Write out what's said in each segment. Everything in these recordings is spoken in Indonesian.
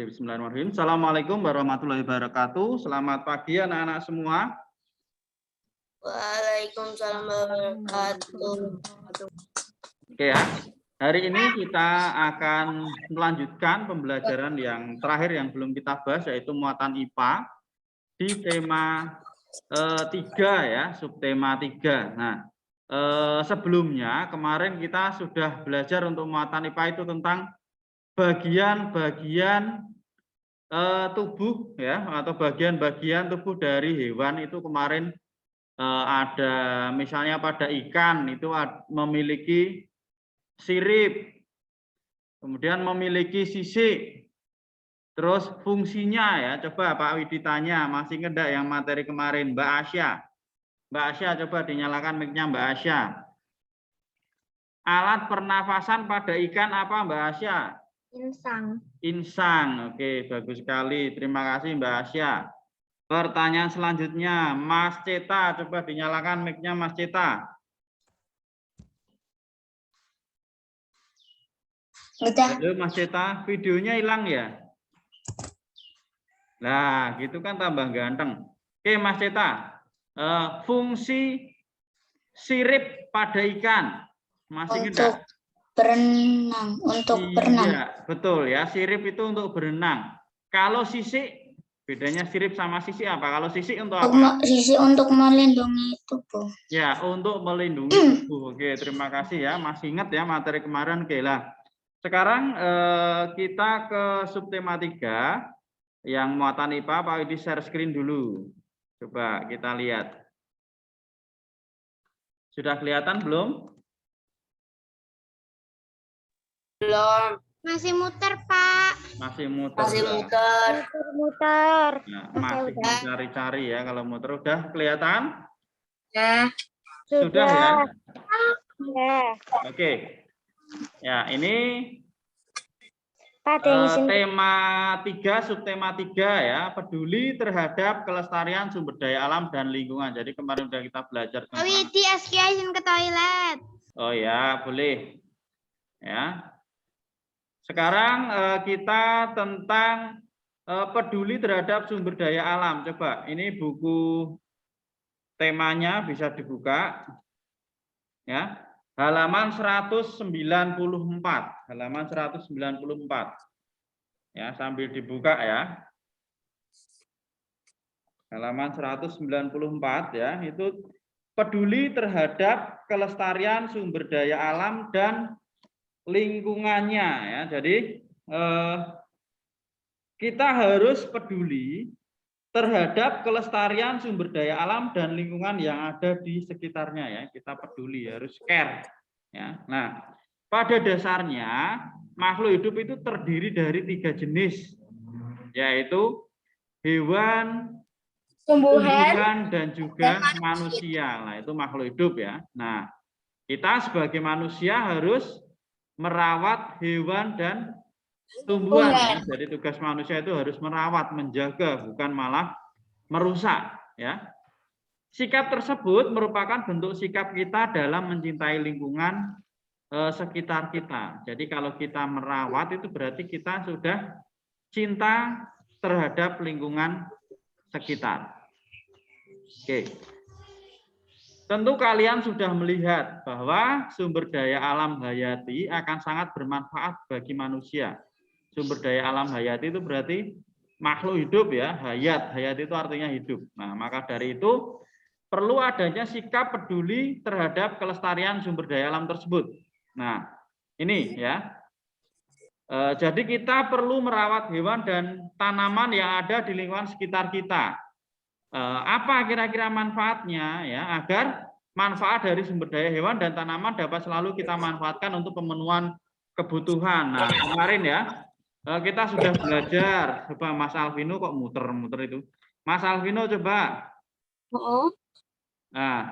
Bismillahirrahmanirrahim. Assalamualaikum warahmatullahi wabarakatuh. Selamat pagi anak-anak semua. Waalaikumsalam warahmatullahi wabarakatuh. Oke ya. Hari ini kita akan melanjutkan pembelajaran yang terakhir yang belum kita bahas, yaitu muatan IPA di tema 3 ya, subtema 3. Nah, sebelumnya kemarin kita sudah belajar untuk muatan IPA itu tentang bagian-bagian tubuh ya, atau bagian-bagian tubuh dari hewan. Itu kemarin ada misalnya pada ikan itu memiliki sirip, kemudian memiliki sisik, terus fungsinya ya. Coba Pak Widi tanya, masih ngedak yang materi kemarin? Mbak Asya, coba dinyalakan mic-nya Mbak Asya. Alat pernafasan pada ikan apa Mbak Asya? Insang. Insang. Oke, bagus sekali. Terima kasih Mbak Asya. Pertanyaan selanjutnya, Mas Ceta, coba dinyalakan mic-nya Mas Ceta. Halo Mas Ceta, videonya hilang ya? Nah, gitu kan tambah ganteng. Oke Mas Ceta, fungsi sirip pada ikan masih Untuk berenang, berenang. Iya, betul ya. Sirip itu untuk berenang. Kalau sisik, bedanya sirip sama sisik apa? Kalau sisik untuk apa? Sisi untuk melindungi tubuh. Ya, untuk melindungi tubuh. Oke, terima kasih ya. Masih ingat ya materi kemarin. Oke lah. Sekarang kita ke subtema 3 yang muatan IPA. Pak Widi share screen dulu. Coba kita lihat. Sudah kelihatan belum? Belum. Masih muter, Pak. Masih muter. Masih muter. Muter. Nah, masih mencari-cari ya. Kalau muter udah kelihatan? Ya. Sudah ya? Ya. Oke. Ya, ini Pak, tema 3, subtema 3 ya, peduli terhadap kelestarian sumber daya alam dan lingkungan. Jadi kemarin sudah kita belajar tentang Widi, izin ke toilet. Oh ya, boleh. Ya. Sekarang kita tentang peduli terhadap sumber daya alam. Coba, ini buku temanya bisa dibuka. Ya. Halaman 194. Halaman 194. Ya, sambil dibuka ya. Halaman 194 ya, itu peduli terhadap kelestarian sumber daya alam dan lingkungannya ya. Jadi kita harus peduli terhadap kelestarian sumber daya alam dan lingkungan yang ada di sekitarnya ya. Kita peduli, harus care ya. Nah, pada dasarnya makhluk hidup itu terdiri dari 3 jenis, yaitu hewan, tumbuhan, dan juga manusia. Nah, itu makhluk hidup ya. Nah, kita sebagai manusia harus merawat hewan dan tumbuhan. Ya. Jadi tugas manusia itu harus merawat, menjaga, bukan malah merusak. Ya. Sikap tersebut merupakan bentuk sikap kita dalam mencintai lingkungan sekitar kita. Jadi kalau kita merawat itu berarti kita sudah cinta terhadap lingkungan sekitar. Oke. Tentu kalian sudah melihat bahwa sumber daya alam hayati akan sangat bermanfaat bagi manusia. Sumber daya alam hayati itu berarti makhluk hidup ya, hayat. Hayat itu artinya hidup. Nah, maka dari itu perlu adanya sikap peduli terhadap kelestarian sumber daya alam tersebut. Nah, ini ya. Jadi kita perlu merawat hewan dan tanaman yang ada di lingkungan sekitar kita. Apa kira-kira manfaatnya ya, agar manfaat dari sumber daya hewan dan tanaman dapat selalu kita manfaatkan untuk pemenuhan kebutuhan. Nah, kemarin ya kita sudah belajar. Coba Mas Alvino kok muter-muter itu. Mas Alvino coba. Nah,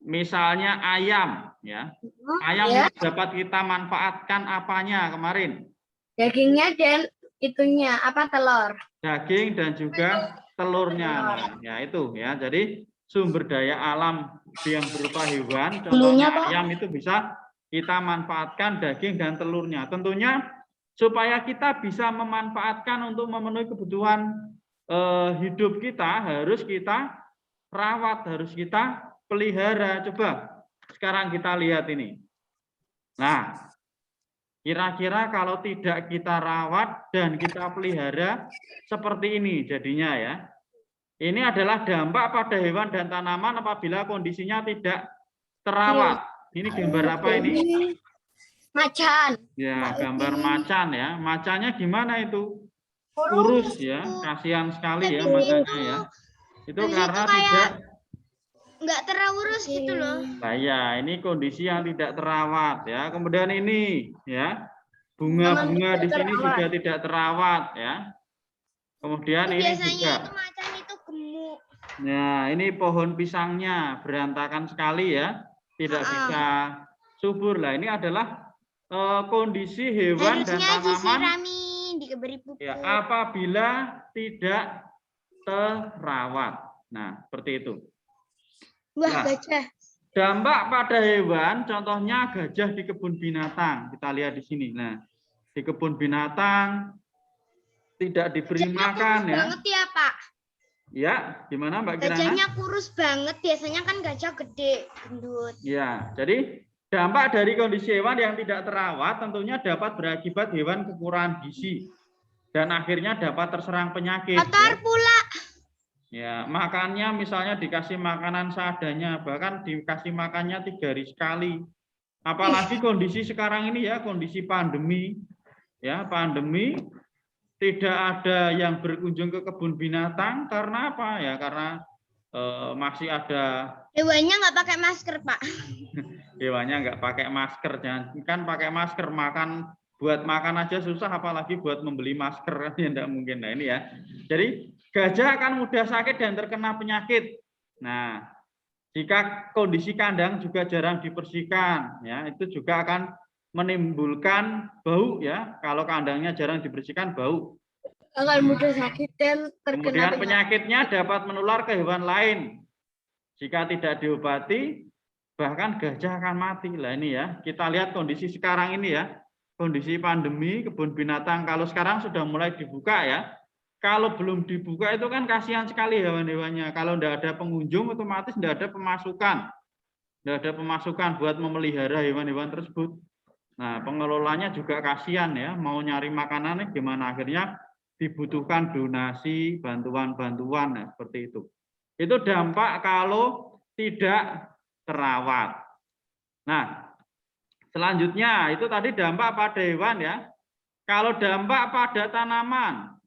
misalnya ayam ya. Ayam ya. Dapat kita manfaatkan apanya kemarin? Dagingnya dan itunya apa, telur? Daging dan juga telurnya. Nah, ya itu ya. Jadi sumber daya alam yang berupa hewan, contohnya ayam itu bisa kita manfaatkan daging dan telurnya. Tentunya supaya kita bisa memanfaatkan untuk memenuhi kebutuhan hidup kita, harus kita rawat, harus kita pelihara. Coba sekarang kita lihat ini. Nah, kira-kira kalau tidak kita rawat dan kita pelihara seperti ini jadinya ya. Ini adalah dampak pada hewan dan tanaman apabila kondisinya tidak terawat. Ini gambar apa ini? Macan. Ya, gambar macan ya. Macannya gimana itu? Kurus ya, kasihan sekali ya macannya ya. Itu karena tidak nggak terurus gitu loh. Nah ya, ini kondisi yang tidak terawat ya. Kemudian ini ya, bunga-bunga di sini juga tidak terawat ya. Kemudian ini Biasanya juga. itu macan itu gemuk. Nah, ini pohon pisangnya berantakan sekali ya, tidak bisa subur. Lah, ini adalah kondisi hewan dan Harusnya tanaman disirami, diberi pupuk. ya, apabila tidak terawat. Nah, seperti itu. Wah, Nah, gajah. dampak pada hewan, contohnya gajah di kebun binatang. Kita lihat di sini. Nah, di kebun binatang tidak diberi makan ya. Banget ya, Pak. Ya, gimana Mbak Kirana? Gajahnya kurus banget. Biasanya kan gajah gede, gendut. Ya, jadi dampak dari kondisi hewan yang tidak terawat tentunya dapat berakibat hewan kekurangan gizi dan akhirnya dapat terserang penyakit. Kotor pula. Ya, makannya misalnya dikasih makanan seadanya, bahkan dikasih makannya 3 hari sekali. Apalagi kondisi sekarang ini ya, kondisi pandemi. Ya, pandemi tidak ada yang berkunjung ke kebun binatang karena apa ya? Karena masih ada Hewannya nggak pakai masker, Pak. hewannya nggak pakai masker, jangan kan pakai masker, makan buat makan aja susah, apalagi buat membeli masker ya tidak mungkin. Nah ini ya, jadi gajah akan mudah sakit dan terkena penyakit. Nah, jika kondisi kandang juga jarang dibersihkan, ya itu juga akan menimbulkan bau ya. Kalau kandangnya jarang dibersihkan, bau. Akan mudah sakit dan terkena Kemudian penyakitnya dapat menular ke hewan lain. Jika tidak diobati, bahkan gajah akan mati. Lah ini ya, kita lihat kondisi sekarang ini ya, kondisi pandemi kebun binatang. Kalau sekarang sudah mulai dibuka ya, kalau belum dibuka itu kan kasihan sekali hewan-hewannya. Kalau tidak ada pengunjung, otomatis tidak ada pemasukan. Tidak ada pemasukan buat memelihara hewan-hewan tersebut. Nah, pengelolanya juga kasihan ya, mau nyari makanannya gimana, akhirnya dibutuhkan donasi, bantuan-bantuan ya, seperti itu. Itu dampak kalau tidak terawat. Nah, selanjutnya itu tadi dampak pada hewan ya. Kalau dampak pada tanaman,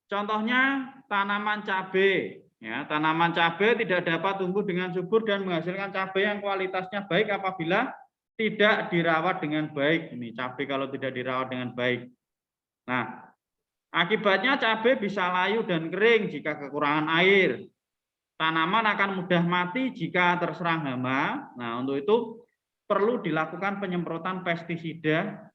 contohnya tanaman cabai. Ya, tanaman cabai tidak dapat tumbuh dengan subur dan menghasilkan cabai yang kualitasnya baik apabila tidak dirawat dengan baik. Ini cabai kalau tidak dirawat dengan baik. Nah, akibatnya cabai bisa layu dan kering jika kekurangan air. Tanaman akan mudah mati jika terserang hama. Nah, untuk itu perlu dilakukan penyemprotan pestisida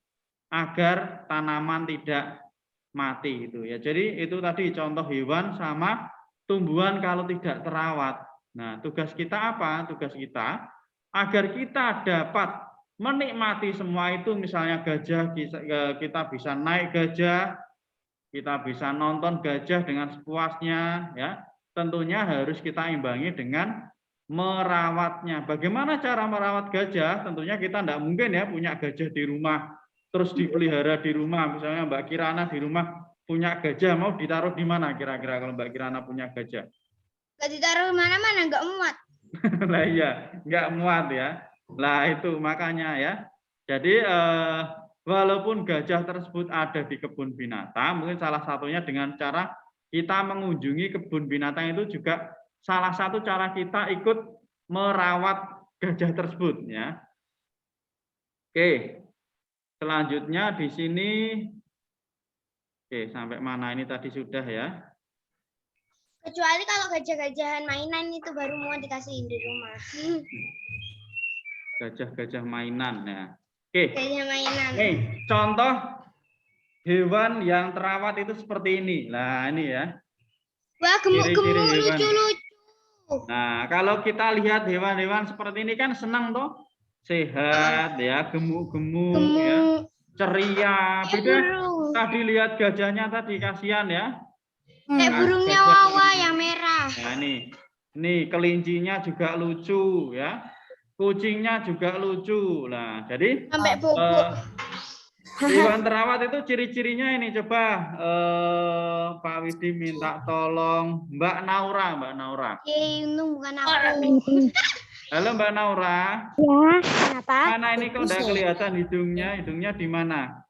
agar tanaman tidak mati itu ya. Jadi itu tadi contoh hewan sama tumbuhan kalau tidak terawat. Nah, tugas kita apa? Tugas kita agar kita dapat menikmati semua itu, misalnya gajah kita bisa naik gajah, kita bisa nonton gajah dengan sepuasnya ya. Tentunya harus kita imbangi dengan merawatnya. Bagaimana cara merawat gajah? Tentunya kita tidak mungkin ya punya gajah di rumah terus dipelihara di rumah. Misalnya Mbak Kirana di rumah punya gajah, mau ditaruh di mana kira-kira kalau Mbak Kirana punya gajah? Nggak ditaruh mana-mana, nggak muat. Lah iya, nggak muat ya. Lah itu makanya ya. Jadi walaupun gajah tersebut ada di kebun binatang, mungkin salah satunya dengan cara kita mengunjungi kebun binatang itu juga salah satu cara kita ikut merawat gajah tersebut ya. Oke. Selanjutnya di sini oke, sampai mana ini tadi sudah ya. Kecuali kalau gajah-gajahan mainan itu baru mau dikasihin di rumah. Gajah-gajah mainan ya. Oke. Gajah mainan. Contoh hewan yang terawat itu seperti ini. Nah, ini ya. Wah, gemuk-gemuk Ciri-ciri hewan. lucu-lucu. Nah, kalau kita lihat hewan-hewan seperti ini kan senang toh. Sehat ya, gemuk-gemuk ya. ceria. Kayak Beda burung. tadi lihat gajahnya tadi, kasihan ya. Kayak Nah, burungnya gajah Wawa ini. yang merah. Nah, nih kelincinya juga lucu ya. Kucingnya juga lucu. Nah, jadi Sampai bobok. hewan terawat itu ciri-cirinya ini. Coba Pak Widi minta tolong Mbak Naura. Untung bukan aku. Halo Mbak Naura. Ya, kenapa? Mana ini kok udah kelihatan hidungnya? Hidungnya di mana?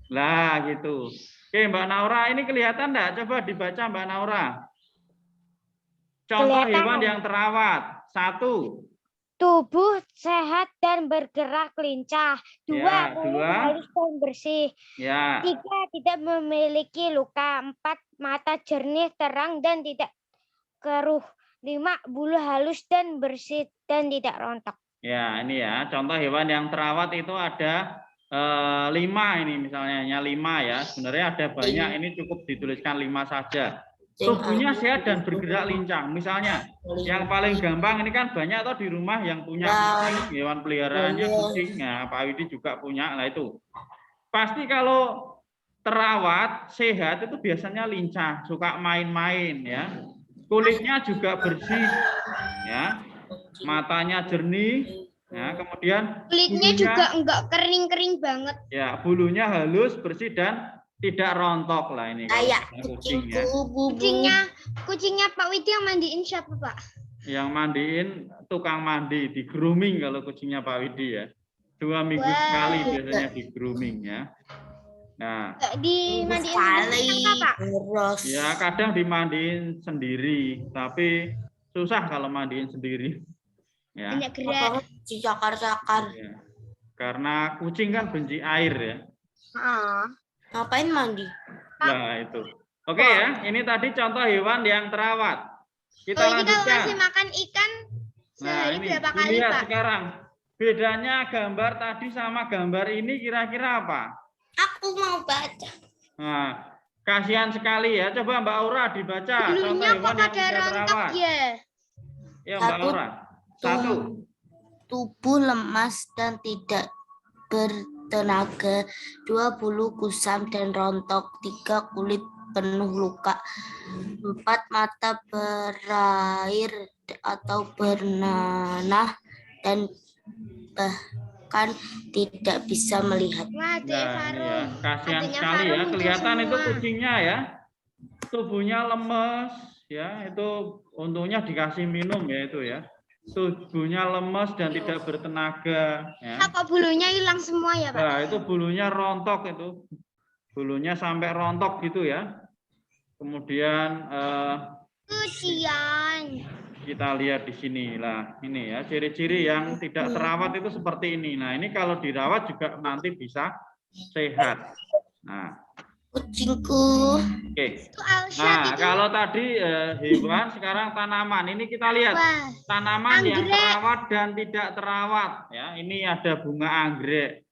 Lah gitu. Oke Mbak Naura, ini kelihatan enggak? Coba dibaca Mbak Naura. Contoh Kelihatan. hewan yang terawat. 1. Tubuh sehat dan bergerak lincah. 2. Ya, Kulit 2. halus dan bersih. Ya. 3. Tidak memiliki luka. 4. Mata jernih, terang, dan tidak keruh. 5. Bulu halus dan bersih dan tidak rontok. Ya, ini ya. Contoh hewan yang terawat itu ada 5 ini misalnya, hanya 5 ya. Sebenarnya ada banyak, ini cukup dituliskan 5 saja. Tubuhnya sehat dan bergerak lincah. Misalnya, yang paling gampang ini kan banyak atau di rumah yang punya kucing, hewan peliharaannya kucing. Nah, Pak Widi juga punya. Nah, itu. Pasti kalau terawat, sehat itu biasanya lincah, suka main-main ya. Kulitnya juga bersih ya. Matanya jernih. Ya, kemudian Kulitnya juga enggak kering-kering banget. Ya, bulunya halus, bersih dan tidak rontok lah ini. Kayak Kucing ya. Kucingnya Pak Widi yang mandiin siapa, Pak? Yang mandiin tukang mandi, di grooming kalau kucingnya Pak Widi ya. 2 minggu sekali biasanya di grooming ya. Nah, Dimandiin sekali. apa, Pak? Terus. ya kadang dimandiin sendiri, tapi susah kalau mandiin sendiri. Ya. Banyak gerak. Cakar-cakar. Ya. Karena kucing kan benci air ya. Ngapain mandi? Nah, itu. Oke ya, ini tadi contoh hewan yang terawat. Kita Ini kalau lanjutkan. ngasih makan ikan Nah, sehari ini berapa kali, dilihat Pak? sekarang. Bedanya gambar tadi sama gambar ini kira-kira apa? Aku mau baca. Nah, kasihan sekali ya. Coba Mbak Aura dibaca contoh Bulunya kok hewan yang pada tidak rontok terawat. ya? Ya, Mbak Satu. Aura. 1. Tubuh lemas dan tidak bertenaga. 2. Bulu kusam dan rontok. 3. Kulit penuh luka. 4. Mata berair atau bernanah dan bahkan tidak bisa melihat. Wah, Nah, ini ya. Farum. Kasihan Adanya sekali ya. Farum itu Kelihatan itu semua. kucingnya ya. Tubuhnya lemes ya. Itu untungnya dikasih minum ya itu ya. Tubuhnya lemes dan tidak bertenaga ya. Kok bulunya hilang semua ya, Pak? Nah, itu bulunya rontok itu. Bulunya sampai rontok gitu ya. Kemudian Kesian. kita lihat di sini lah. Ini ya, ciri-ciri yang tidak terawat itu seperti ini. Nah, ini kalau dirawat juga nanti bisa sehat. Nah, Kucingku. oke. Itu Alshad Nah, itu. kalau tadi hewan, sekarang tanaman. Ini kita lihat Wah, tanaman yang anggrek. terawat dan tidak terawat. Ya, ini ada bunga anggrek.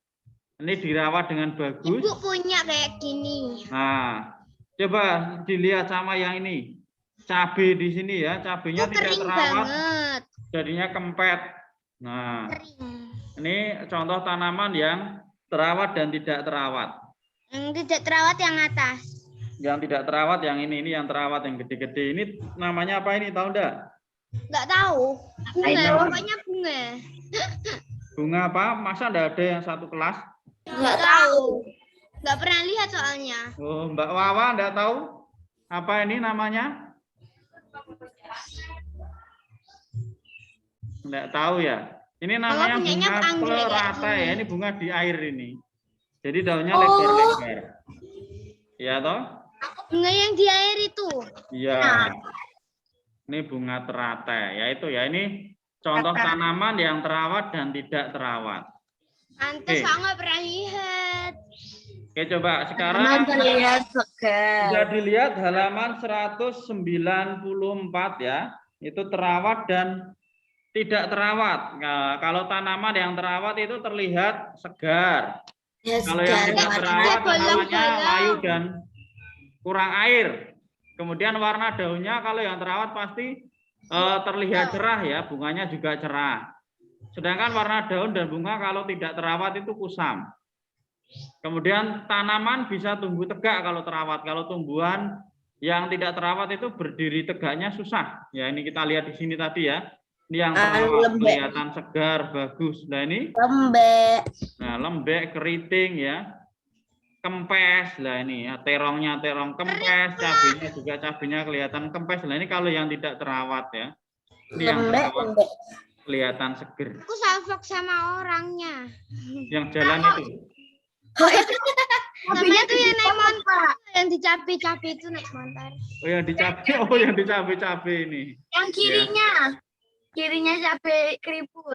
Ini dirawat dengan bagus. Ibu punya kayak gini. Nah, coba dilihat sama yang ini. Cabai di sini ya, cabainya Itu tidak kering terawat, banget. jadinya kempet. Nah, Kering. ini contoh tanaman yang terawat dan tidak terawat. Yang tidak terawat yang atas. Yang tidak terawat yang ini yang terawat yang gede-gede. Ini namanya apa ini, tahu enggak? Nggak tahu. Bunga, pokoknya bunga. Bunga apa? Masa enggak ada yang satu kelas? Nggak tahu. Nggak pernah lihat soalnya. Oh, Mbak Wawa enggak tahu? Apa ini namanya? Enggak tahu ya. Ini namanya punyanya bunga anggrek kayak pelerata ya. gini. Ini bunga di air ini. Jadi daunnya lebar-lebar. Iya toh? Bunga yang di air itu. Iya. Ini bunga teratai. Ya itu ya. Ini contoh tanaman yang terawat dan tidak terawat. Pantes Oke. saya nggak pernah lihat. Oke, coba sekarang terlihat segar. bisa dilihat halaman 194 ya. Itu terawat dan tidak terawat. Nah, kalau tanaman yang terawat itu terlihat segar. Ya, Kalau yang tidak segar. terawat namanya bolong-bolong. layu dan kurang air. Kemudian warna daunnya kalau yang terawat pasti terlihat cerah ya, bunganya juga cerah. Sedangkan warna daun dan bunga kalau tidak terawat itu kusam. Kemudian tanaman bisa tumbuh tegak kalau terawat. Kalau tumbuhan yang tidak terawat itu berdiri tegaknya susah. Ya, ini kita lihat di sini tadi ya. Ini yang terawat lembek. kelihatan segar, bagus. Nah, ini Lembek. nah, lembek, keriting ya. Kempes. Lah ini ya, terongnya terong kempes, cabenya juga cabenya kelihatan kempes. Nah, ini kalau yang tidak terawat ya. Ini yang Lembek, terawat lembek. kelihatan seger. Aku salfok sama orangnya. Yang jalan itu. Sama itu yang naik motor. Yang dicapi-capi itu naik motor. Oh, yang dicabai. Oh, yang dicabai-cabai ini. Yang kirinya cabai keriput.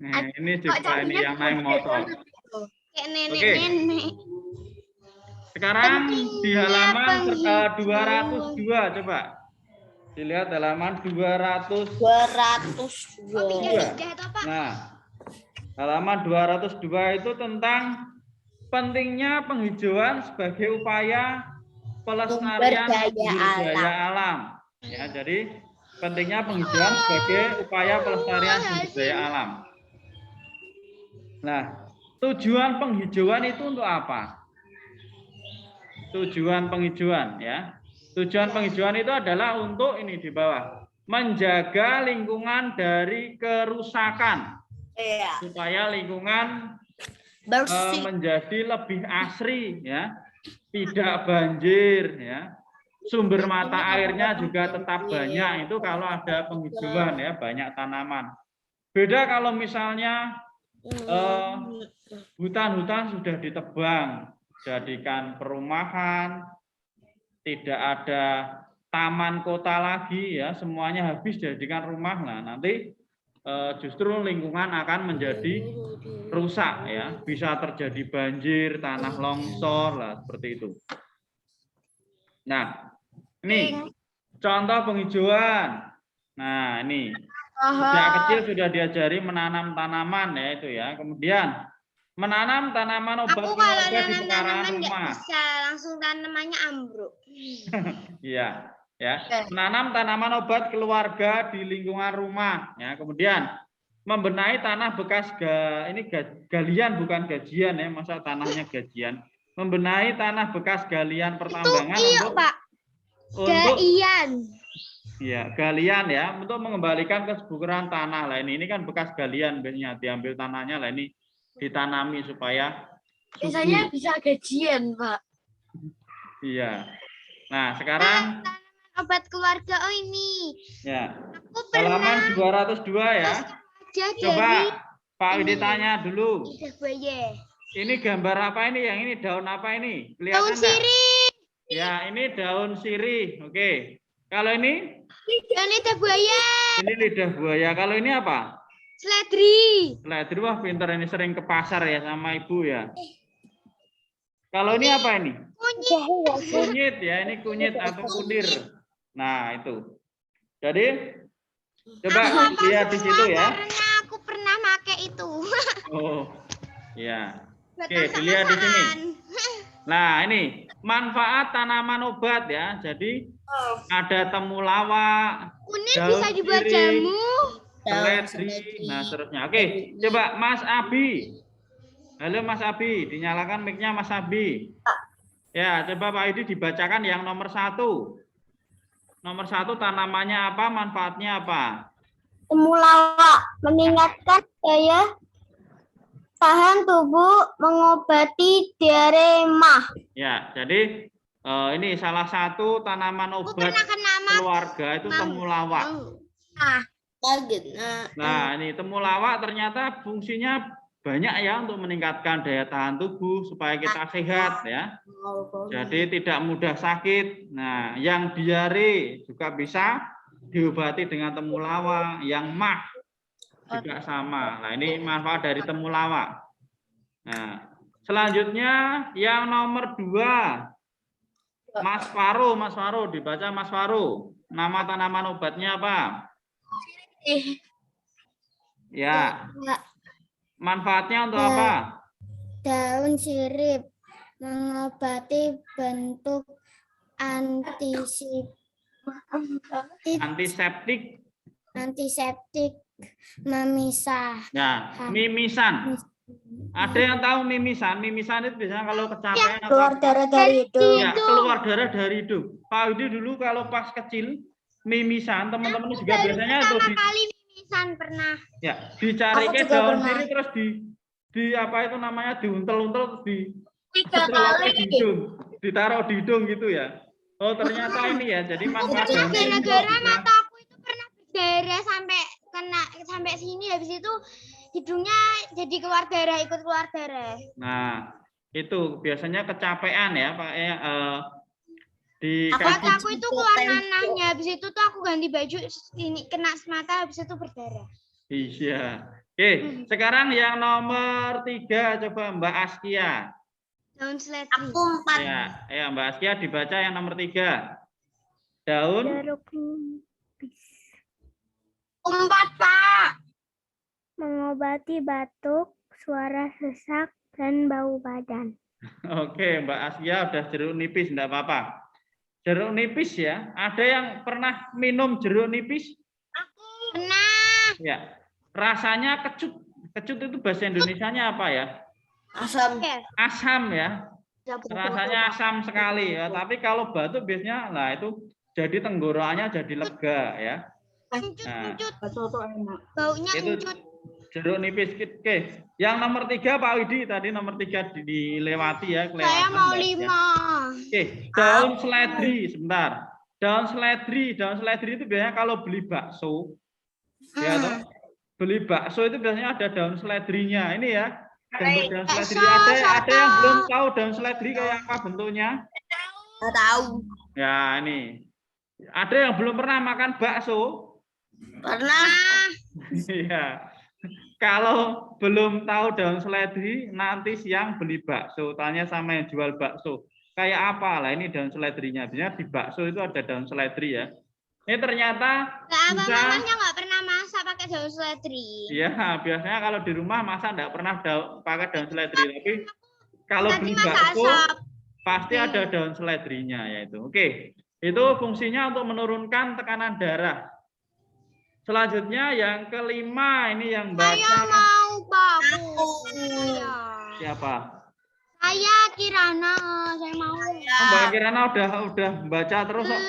Nah, ini juga ini yang naik motor. Kayak nenek-nenek. Sekarang di halaman Pentingnya 202 coba. Dilihat halaman 200. 202. Jahat apa? Nah, halaman 202 itu tentang pentingnya penghijauan sebagai upaya pelestarian Sumber sumber daya daya alam. Ya, jadi pentingnya penghijauan sebagai upaya pelestarian sumber daya alam. Nah, tujuan penghijauan itu untuk apa? Tujuan penghijauan ya. Tujuan penghijauan itu adalah untuk ini di bawah, menjaga lingkungan dari kerusakan Iya. supaya lingkungan Bersih. menjadi lebih asri ya, tidak banjir ya. Sumber mata airnya juga tetap banyak itu kalau ada penghijauan ya, banyak tanaman. Beda kalau misalnya hutan-hutan sudah ditebang, jadikan perumahan, tidak ada taman kota lagi ya, semuanya habis jadikan rumah. Nah, nanti justru lingkungan akan menjadi rusak ya, bisa terjadi banjir, tanah longsor lah seperti itu. Nah, ini contoh penghijauan. Nah, ini sejak kecil sudah diajari menanam tanaman ya itu ya. Kemudian menanam tanaman obat Aku kalau keluarga di nanam pekarangan tanaman nggak rumah. bisa, langsung tanamannya ambruk. Iya, ya. Menanam tanaman obat keluarga di lingkungan rumah ya. Kemudian membenahi tanah bekas galian bukan gajian ya, masa tanahnya gajian. Membenahi tanah bekas galian pertambangan Iya, Pak. untuk Gaian. ya, galian ya, untuk mengembalikan kesuburan tanah lah ini kan bekas galian biasanya diambil tanahnya lah ini ditanami supaya Biasanya subur. bisa gajian, Pak. Iya. Nah, sekarang Obat keluarga. Oh ini. ya. Aku pernah Halaman 202 ya. aja Coba dari Pak Widi ini. tanya dulu. lidah buaya. Ini gambar apa ini? Yang ini daun apa ini? Kelihatan Daun enggak? sirih. Ya, ini daun sirih. Oke. Kalau ini Daun lidah buaya. ini lidah buaya. Kalau ini apa? Seledri. Seledri. Wah, pintar ini sering ke pasar ya sama ibu ya. Kalau ini apa ini? Kunyit ya, ini kunyit atau kunir. Nah, itu. Jadi coba lihat di situ ya. Karena aku pernah pakai itu. Oh. Ya. Buat Oke, dilihat di sini. masak-masakan. Nah, ini manfaat tanaman obat ya. Jadi ada temulawak, Kunir daun bisa dibuat sirih, jamu. seledri, nah seterusnya. Oke, coba Mas Abi. Halo Mas Abi, dinyalakan mic-nya Mas Abi. Ya, coba Pak Yudi dibacakan yang nomor 1. Nomor 1 tanamannya apa, manfaatnya apa? Temulawak meningkatkan daya tahan tubuh, mengobati diare mah. Ya, jadi ini salah satu tanaman Aku obat pernah kena keluarga itu temulawak. Kaget. Nah, ini temulawak ternyata fungsinya banyak ya untuk meningkatkan daya tahan tubuh supaya kita sehat ya. Jadi tidak mudah sakit. Nah, yang diare juga bisa diobati dengan temulawak, yang mah juga sama. Nah, ini manfaat dari temulawak. Nah, selanjutnya yang nomor 2. Mas Faro dibaca Mas Faro. Nama tanaman obatnya apa? Ya. Manfaatnya untuk apa? Daun sirih mengobati bentuk Antiseptik. antiseptik Memisah. Ya, mimisan. Ada yang tahu mimisan? Mimisan itu biasanya kalau kecapean atau Keluar darah dari hidung. ya, keluar darah dari hidung. Pak Widi dulu kalau pas kecil mimisan, teman-teman juga biasanya itu Pertama kali mimisan pernah. ya dicari Aku ke juga daun pernah. sirih terus di apa itu namanya diuntel-untel terus di 3 di hidung, ditaruh di hidung gitu ya. Oh ternyata ini ya, jadi manfaat daun sirih itu Gara-gara bisa- mata aku itu pernah berdarah sampai sini, habis itu hidungnya jadi keluar darah, ikut keluar darah. Nah itu biasanya kecapean ya Pak di Mata aku itu keluar nanahnya, habis itu tuh aku ganti baju, ini kena semata, habis itu berdarah. Iya. Oke, sekarang yang nomor 3 coba Mbak Askia. Daun seledri. Aku 4. Ya, Mbak Askia dibaca yang nomor 3. Daun. Jeruk nipis. 4, Pak. Mengobati batuk, suara sesak, dan bau badan. Oke, Mbak Askia udah jeruk nipis, enggak apa-apa. Jeruk nipis ya. Ada yang pernah minum jeruk nipis? Pernah. Ya. Rasanya kecut. Kecut itu bahasa Indonesianya apa ya? Asam. Asam ya. Rasanya asam sekali ya. Tapi kalau batuk biasanya, nah itu jadi tenggorokannya jadi lega ya. Nah, Baunya itu encut. jeruk nipis. Oke, yang nomor 3 Pak Widi tadi nomor 3 dilewati ya. Saya kelewatan, mau Mbak Askia. 5. Oke, daun seledri sebentar. Daun seledri itu biasanya kalau beli bakso, ya toh, beli bakso itu biasanya ada daun seledrinya. Ini ya, gambar daun seledri. Ada yang belum tahu daun seledri kayak apa bentuknya? Nggak tahu. Ya ini. Ada yang belum pernah makan bakso? Pernah. Iya. Kalau belum tahu daun seledri, nanti siang beli bakso. Tanya sama yang jual bakso. Kayak apa lah ini daun seledrinya? Biasanya di bakso itu ada daun seledri ya. Ini ternyata bisa. Mamanya nggak pernah masak pakai daun seledri. Iya, biasanya kalau di rumah masak enggak pernah pakai daun seledri. Tapi kalau Tadi beli masak bakso asap. pasti ada daun seledrinya yaitu. Oke. Itu fungsinya untuk menurunkan tekanan darah. Selanjutnya yang kelima ini yang Saya baca mau babu. siapa? Saya Kirana, saya mau. Mbak Kirana udah baca terus kok.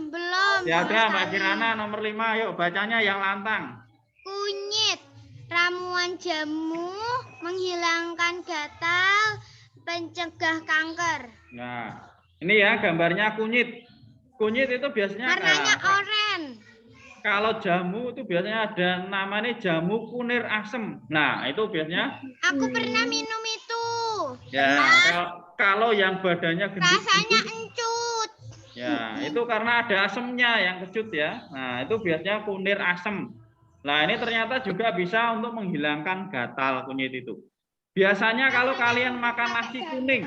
Belum. Ya udah Mbak Kirana nomor 5 yuk bacanya yang lantang. Kunyit, ramuan jamu, menghilangkan gatal, pencegah kanker. Nah, ini ya gambarnya kunyit. Kunyit itu biasanya Warnanya oranye. kalau jamu itu biasanya ada namanya jamu kunir asem. Nah, itu biasanya Aku pernah minum itu. ya kalau yang badannya Rasanya gendut. encut. Ya, itu karena ada asemnya yang kecut ya. Nah, itu biasanya kunir asem. Nah, ini ternyata juga bisa untuk menghilangkan gatal kunyit itu. Biasanya kalau kalian makan nasi kuning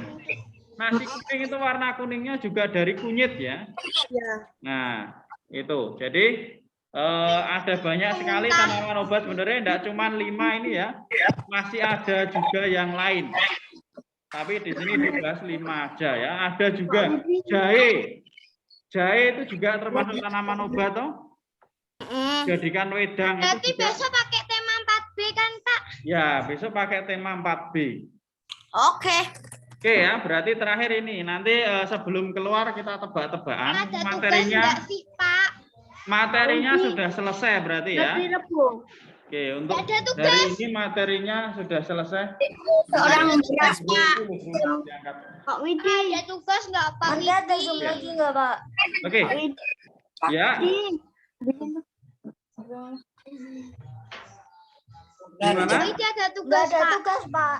itu warna kuningnya juga dari kunyit ya. Nah, itu. Jadi ada banyak sekali tanaman obat sebenarnya tidak cuma 5 ini ya. Masih ada juga yang lain. Tapi di sini dibahas 5 aja ya. Ada juga jahe. Jahe itu juga termasuk tanaman obat toh. Jadikan wedang itu Berarti juga. besok pakai tema 4B kan, Pak? Ya, besok pakai tema 4B. Oke. Oke ya, berarti terakhir ini. Nanti sebelum keluar kita tebak-tebakan. Ada tugas Materinya enggak sih, Pak? materinya sudah selesai berarti ya. Oke, untuk Ada tugas. hari ini materinya sudah selesai. Seorang Pak Widi. Ada tugas enggak, Pak Nanti ada Widi? Zoom lagi nggak, Pak? Oke. Ya. Gimana? Pak Widi ada Nggak tugas, ada Pak. tugas, Pak.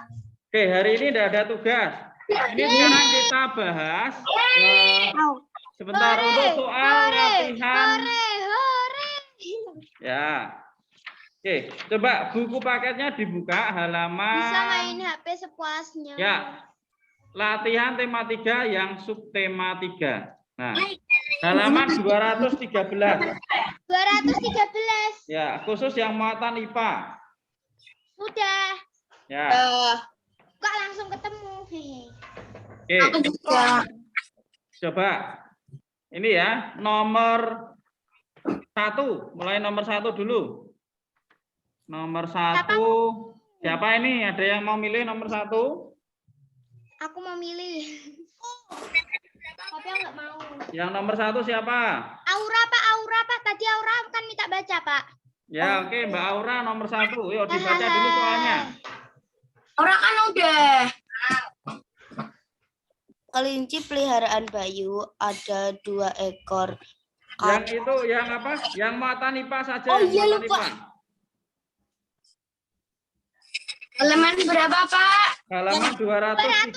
Oke, hari ini tidak ada tugas. Ini sekarang kita bahas sebentar untuk soal latihan. Hore. Ya. Oke, coba buku paketnya dibuka halaman. Bisa main HP sepuasnya. Ya. Latihan tema 3 yang subtema 3. Nah, halaman 213. 213. Ya, khusus yang muatan IPA. Sudah. Ya. Kok langsung ketemu. Oke. Coba. Ini ya, nomor 1. Mulai nomor 1 dulu. Nomor 1. Siapa ini? Ada yang mau milih nomor 1? Aku mau milih. Tapi aku nggak mau. Yang nomor 1 siapa? Aura Pak, Aura Pak. Tadi Aura kan minta baca Pak. Ya, oke, Mbak Aura nomor 1. Yuk dibaca dulu soalnya. Orang kan udah. Kelinci peliharaan Bayu ada 2 ekor. Yang itu yang apa? Yang muatan IPA saja. Oh, yang iya, muatan lupa. IPA. Halaman berapa, Pak? Halaman 213.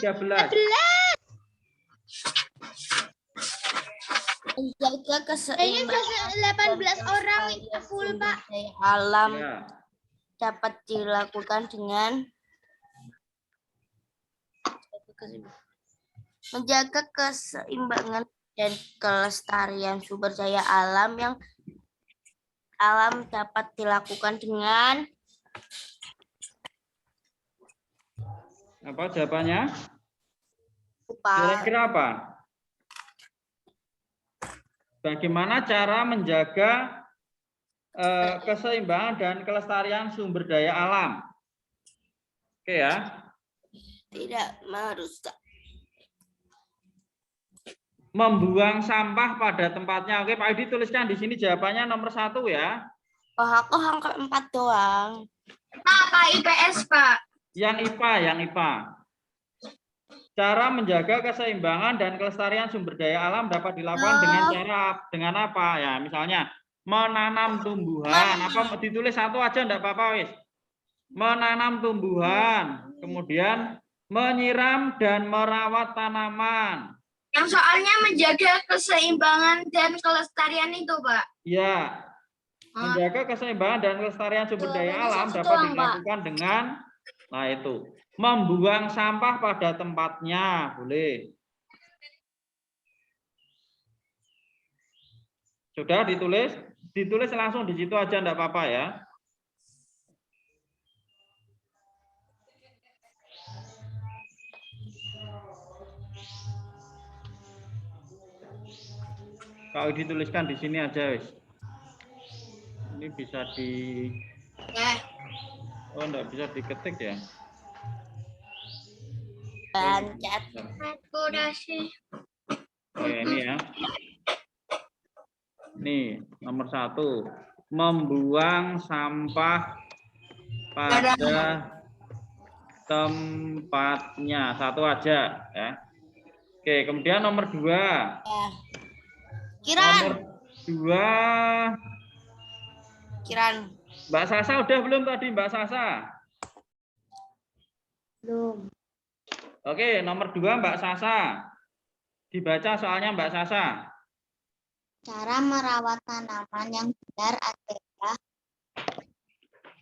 Menjaga Kayaknya keseimbangan 18 orang itu full Pak. alam Ya. dapat dilakukan dengan menjaga keseimbangan dan kelestarian sumber daya alam yang dapat dilakukan dengan Apa jawabannya? upaya Kira-kira apa? Bagaimana cara menjaga keseimbangan dan kelestarian sumber daya alam? Oke ya. tidak merusak. Membuang sampah pada tempatnya. Oke, Pak Edi tuliskan di sini jawabannya nomor 1 ya. Oh, aku angka 4 doang. Pak, IPS, Pak. Yang IPA. Cara menjaga keseimbangan dan kelestarian sumber daya alam dapat dilakukan dengan apa? Ya, misalnya menanam tumbuhan. Apa ditulis 1 aja enggak apa-apa, wis. Menanam tumbuhan, kemudian menyiram dan merawat tanaman. Yang soalnya menjaga keseimbangan dan kelestarian itu, Pak. Ya, menjaga keseimbangan dan kelestarian sumber daya alam dapat dilakukan dengan, nah itu, membuang sampah pada tempatnya, boleh. Sudah ditulis? Ditulis langsung di situ aja, enggak apa-apa ya. Kalau dituliskan di sini aja, wis. Ini bisa di Oh, enggak bisa diketik ya. Pencet. Akurasi. Oh, ya, ini ya. Nih, nomor 1. Membuang sampah pada tempatnya. 1 aja ya. Oke, kemudian nomor 2. Kiran. Nomor 2. Kiran. Mbak Sasa udah belum tadi, Mbak Sasa? Belum. Oke, nomor 2 Mbak Sasa. Dibaca soalnya Mbak Sasa. Cara merawat tanaman yang benar adalah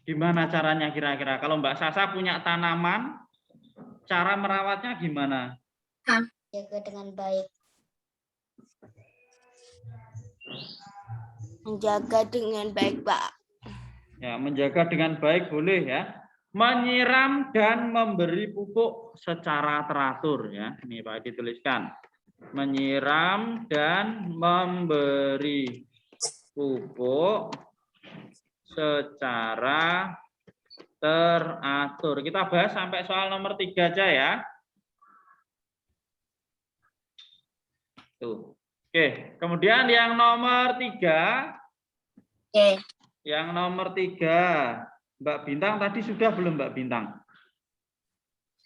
Gimana caranya kira-kira? Kalau Mbak Sasa punya tanaman, cara merawatnya gimana? jaga dengan baik. Menjaga dengan baik, Pak. Ya, menjaga dengan baik boleh ya. Menyiram dan memberi pupuk secara teratur ya. Ini Pak dituliskan. Menyiram dan memberi pupuk secara teratur. Kita bahas sampai soal nomor 3 aja ya. Tuh. Oke, kemudian yang nomor 3. Oke. Yang nomor 3, Mbak Bintang tadi sudah belum Mbak Bintang?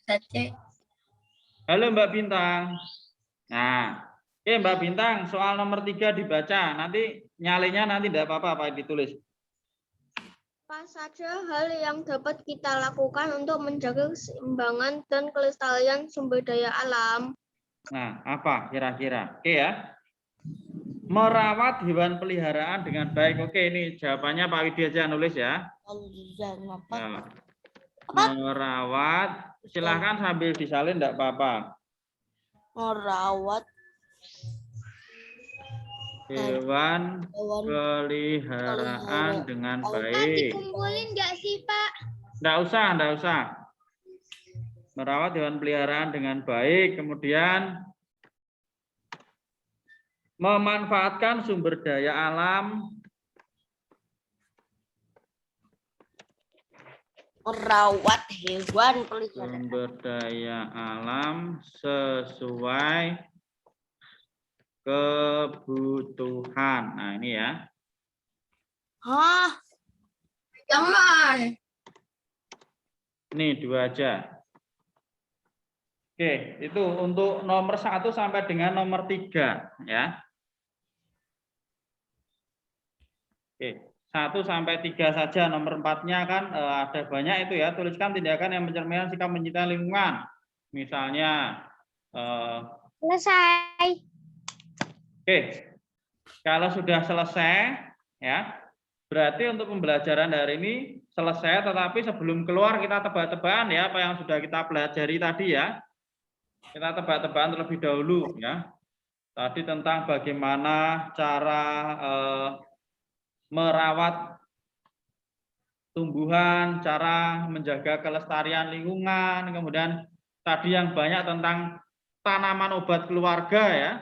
Saja. Halo Mbak Bintang. Nah, oke Mbak Bintang, soal nomor 3 dibaca. Nanti nyalinya nanti tidak apa-apa, Pak ditulis. Apa saja hal yang dapat kita lakukan untuk menjaga keseimbangan dan kelestarian sumber daya alam? Nah, apa kira-kira? Oke ya. Merawat hewan peliharaan dengan baik. Oke, ini jawabannya Pak Widi aja nulis ya. Nah, merawat, silahkan sambil disalin enggak apa-apa. Merawat Hewan peliharaan dengan baik. Dikumpulin nggak sih Pak? Enggak usah. Merawat hewan peliharaan dengan baik, kemudian memanfaatkan sumber daya alam merawat hewan peliharaan. Sumber daya alam sesuai kebutuhan. Nah, ini ya. Hah? Jangan. Nih 2 aja. Oke, itu untuk nomor 1 sampai dengan nomor 3 ya. Oke, 1 sampai 3 saja. Nomor 4-nya kan ada banyak itu ya. Tuliskan tindakan yang mencerminkan sikap mencintai lingkungan. Misalnya Selesai. oke. Kalau sudah selesai ya, berarti untuk pembelajaran hari ini selesai, tetapi sebelum keluar kita tebak-tebakan ya apa yang sudah kita pelajari tadi ya. Kita tebak-tebakan terlebih dahulu ya. Tadi tentang bagaimana cara merawat tumbuhan, cara menjaga kelestarian lingkungan, kemudian tadi yang banyak tentang tanaman obat keluarga ya.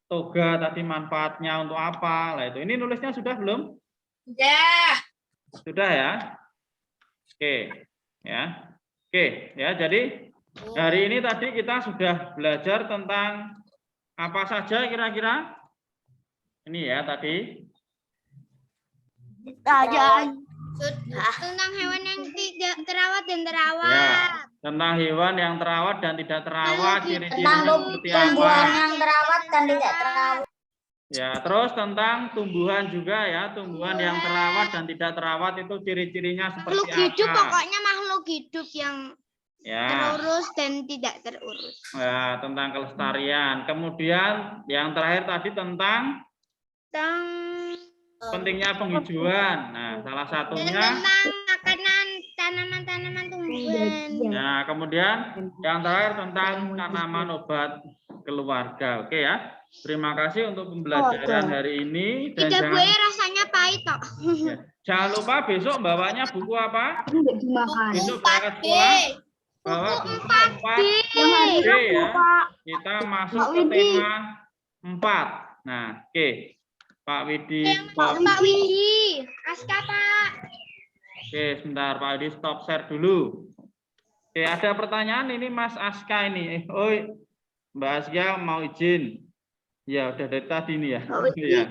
Toga tadi manfaatnya untuk apa? Nah, itu. Ini nulisnya sudah belum? Udah. Sudah ya? Oke, ya. Oke, ya. Jadi hari ini tadi kita sudah belajar tentang apa saja kira-kira? Ini ya tadi. Tentang hewan yang tidak terawat dan terawat. Ya, tentang hewan yang terawat dan tidak terawat, ciri-cirinya Tentang seperti tumbuhan apa? yang terawat dan tidak terawat. Ya, terus tentang tumbuhan juga ya, tumbuhan yang terawat dan tidak terawat itu ciri-cirinya seperti Makhluk hidup, apa? pokoknya makhluk hidup yang Ya. terurus dan tidak terurus. Ya, tentang kelestarian. Kemudian yang terakhir tadi tentang Tentang pentingnya penghijauan. Nah, salah satunya makanan tanaman-tanaman tumbuhan. ya, kemudian yang terakhir tentang tanaman obat keluarga. Oke ya. Terima kasih untuk pembelajaran hari ini dan Tidak jangan, boleh rasanya pahit kok. ya, jangan lupa besok bawanya buku apa? Besok berangkat sekolah bawa buku 4D ya. Kita masuk ke tema 4. Nah, oke. Pak Widi stop. Pak Widi, Aska Pak. Oke, sebentar Pak Widi stop share dulu. Oke, ada pertanyaan ini Mas Aska ini. Oh, Mbak Aska mau izin. Ya, udah dari tadi nih ya. Ya.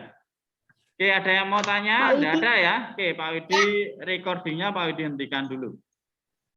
Oke, ada yang mau tanya? Tidak ada ya? Oke, Pak Widi recordingnya Pak Widi hentikan dulu.